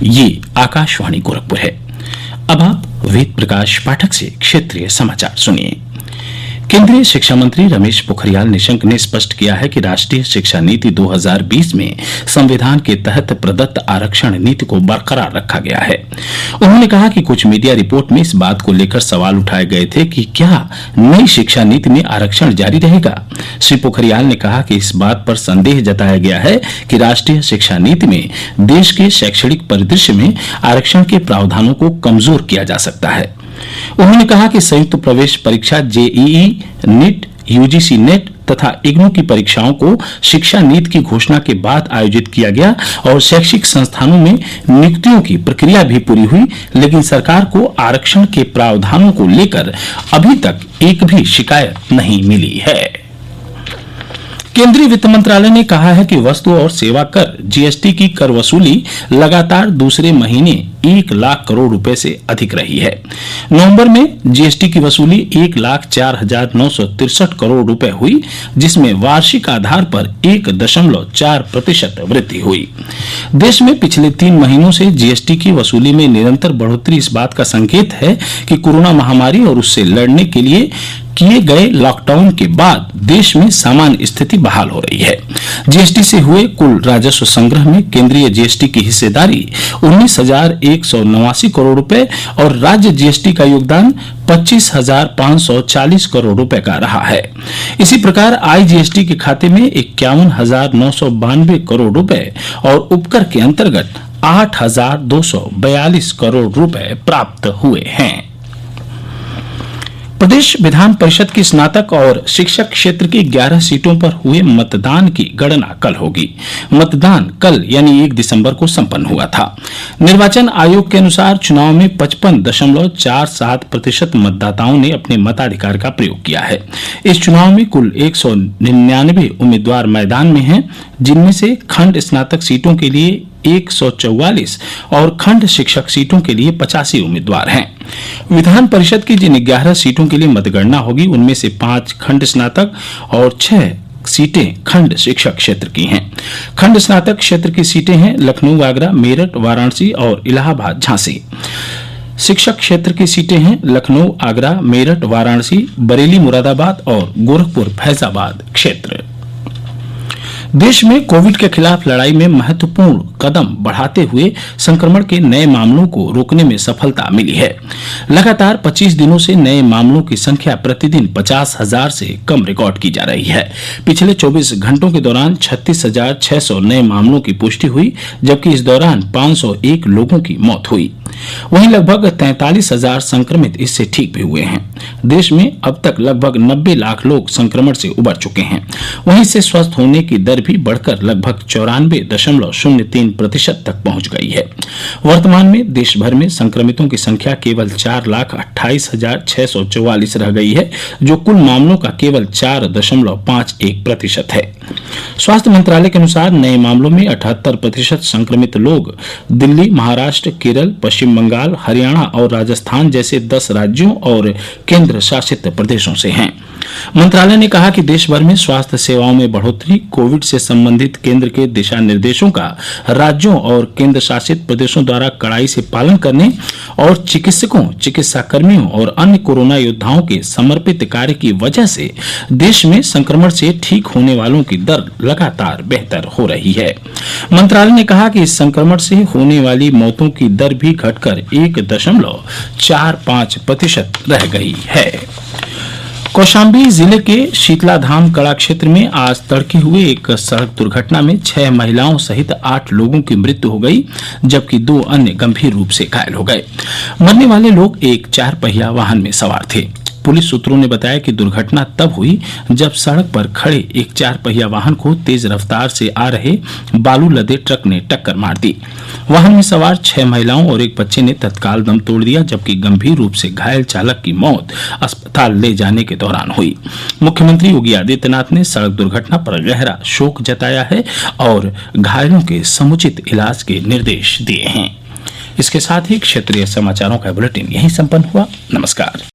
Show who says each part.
Speaker 1: ये आकाशवाणी गोरखपुर है। अब आप वेद प्रकाश पाठक से क्षेत्रीय समाचार सुनिए। केंद्रीय शिक्षा मंत्री रमेश पोखरियाल निशंक ने स्पष्ट किया है कि राष्ट्रीय शिक्षा नीति 2020 में संविधान के तहत प्रदत्त आरक्षण नीति को बरकरार रखा गया है। उन्होंने कहा कि कुछ मीडिया रिपोर्ट में इस बात को लेकर सवाल उठाए गए थे कि क्या नई शिक्षा नीति में आरक्षण जारी रहेगा। श्री पोखरियाल ने कहा कि इस बात पर संदेह जताया गया है कि राष्ट्रीय शिक्षा नीति में देश के शैक्षणिक परिदृश्य में आरक्षण के प्रावधानों को कमजोर किया जा सकता है। उन्होंने कहा कि संयुक्त प्रवेश परीक्षा जेईई, नीट, यूजीसी नेट तथा इग्नू की परीक्षाओं को शिक्षा नीति की घोषणा के बाद आयोजित किया गया और शैक्षिक संस्थानों में नियुक्तियों की प्रक्रिया भी पूरी हुई, लेकिन सरकार को आरक्षण के प्रावधानों को लेकर अभी तक एक भी शिकायत नहीं मिली है। केंद्रीय वित्त मंत्रालय ने कहा है कि वस्तु और सेवा कर जीएसटी की कर वसूली लगातार दूसरे महीने 1 लाख करोड़ रुपए से अधिक रही है। नवंबर में जीएसटी की वसूली 1,04,963 करोड़ रुपए हुई, जिसमें वार्षिक आधार पर 1.4% वृद्धि हुई। देश में पिछले 3 महीनों से जीएसटी की वसूली में निरंतर बढ़ोतरी इस बात का संकेत है कि कोरोना महामारी और उससे लड़ने के लिए किए गए लॉकडाउन के बाद देश में सामान्य स्थिति बहाल हो रही है। जीएसटी से हुए कुल राजस्व संग्रह में केंद्रीय जीएसटी की हिस्सेदारी 19,189 करोड़ रुपए और राज्य जीएसटी का योगदान 25,540 करोड़ रुपए का रहा है। इसी प्रकार आईजीएसटी के खाते में 51,992 करोड़ रुपए और उपकर के अंतर्गत 8,242 करोड़ रुपए प्राप्त हुए हैं। प्रदेश विधान परिषद की स्नातक और शिक्षक क्षेत्र की 11 सीटों पर हुए मतदान की गणना कल होगी। मतदान कल यानी 1 दिसंबर को संपन्न हुआ था। निर्वाचन आयोग के अनुसार चुनाव में 55.47% मतदाताओं ने अपने मताधिकार का प्रयोग किया है। इस चुनाव में कुल 199 उम्मीदवार मैदान में हैं, जिनमें से खंड स्नातक सीटों के लिए 144 और खंड शिक्षक सीटों के लिए 85 उम्मीदवार हैं। विधान परिषद की जिन 11 सीटों के लिए मतगणना होगी, उनमें से 5 खंड स्नातक और 6 सीटें खंड शिक्षक क्षेत्र की हैं। खंड स्नातक क्षेत्र की सीटें हैं लखनऊ, आगरा, मेरठ, वाराणसी और इलाहाबाद, झांसी। शिक्षक क्षेत्र की सीटें हैं लखनऊ, आगरा, मेरठ, वाराणसी, बरेली, मुरादाबाद और गोरखपुर, फैजाबाद क्षेत्र। देश में कोविड के खिलाफ लड़ाई में महत्वपूर्ण कदम बढ़ाते हुए संक्रमण के नए मामलों को रोकने में सफलता मिली है। लगातार 25 दिनों से नए मामलों की संख्या प्रतिदिन 50,000 से कम रिकॉर्ड की जा रही है। पिछले 24 घंटों के दौरान 36,600 नए मामलों की पुष्टि हुई, जबकि इस दौरान 501 लोगों की मौत हुई। वहीं लगभग 43,000 संक्रमित इससे ठीक भी हुए हैं। देश में अब तक लगभग 90 लाख लोग संक्रमण से उबर चुके हैं। वहीं इससे स्वस्थ होने की दर भी बढ़कर लगभग 94.03% तक पहुंच गई है। वर्तमान में देश भर में संक्रमितों की संख्या केवल 4,28,644 रह गई है, जो कुल मामलों का केवल 4.51% है। स्वास्थ्य मंत्रालय के अनुसार नए मामलों में 78% संक्रमित लोग दिल्ली, महाराष्ट्र, केरल, पश्चिम बंगाल, हरियाणा और राजस्थान जैसे 10 राज्यों और केंद्र शासित प्रदेशों से हैं। मंत्रालय ने कहा कि देश भर में स्वास्थ्य सेवाओं में बढ़ोतरी, कोविड से संबंधित केंद्र के दिशा निर्देशों का राज्यों और केंद्र शासित प्रदेशों द्वारा कड़ाई से पालन करने और चिकित्सकों, चिकित्सा कर्मियों और अन्य कोरोना योद्धाओं के समर्पित कार्य की वजह से देश में संक्रमण से ठीक होने वालों की दर लगातार बेहतर हो रही है। मंत्रालय ने कहा कि इस संक्रमण से होने वाली मौतों की दर भी घटकर 1.45% रह गई है। कौशाम्बी जिले के शीतलाधाम कड़ा क्षेत्र में आज तड़के हुए एक सड़क दुर्घटना में 6 महिलाओं सहित 8 लोगों की मृत्यु हो गई, जबकि 2 अन्य गंभीर रूप से घायल हो गए। मरने वाले लोग एक 4 पहिया वाहन में सवार थे। पुलिस सूत्रों ने बताया कि दुर्घटना तब हुई जब सड़क पर खड़े एक 4 पहिया वाहन को तेज रफ्तार से आ रहे बालू लदे ट्रक ने टक्कर मार दी। वाहन में सवार 6 महिलाओं और एक बच्चे ने तत्काल दम तोड़ दिया, जबकि गंभीर रूप से घायल चालक की मौत अस्पताल ले जाने के दौरान हुई। मुख्यमंत्री योगी आदित्यनाथ ने सड़क दुर्घटना पर गहरा शोक जताया है और घायलों के समुचित इलाज के निर्देश दिए हैं। इसके साथ ही क्षेत्रीय समाचारों का बुलेटिन यहीं संपन्न हुआ। नमस्कार।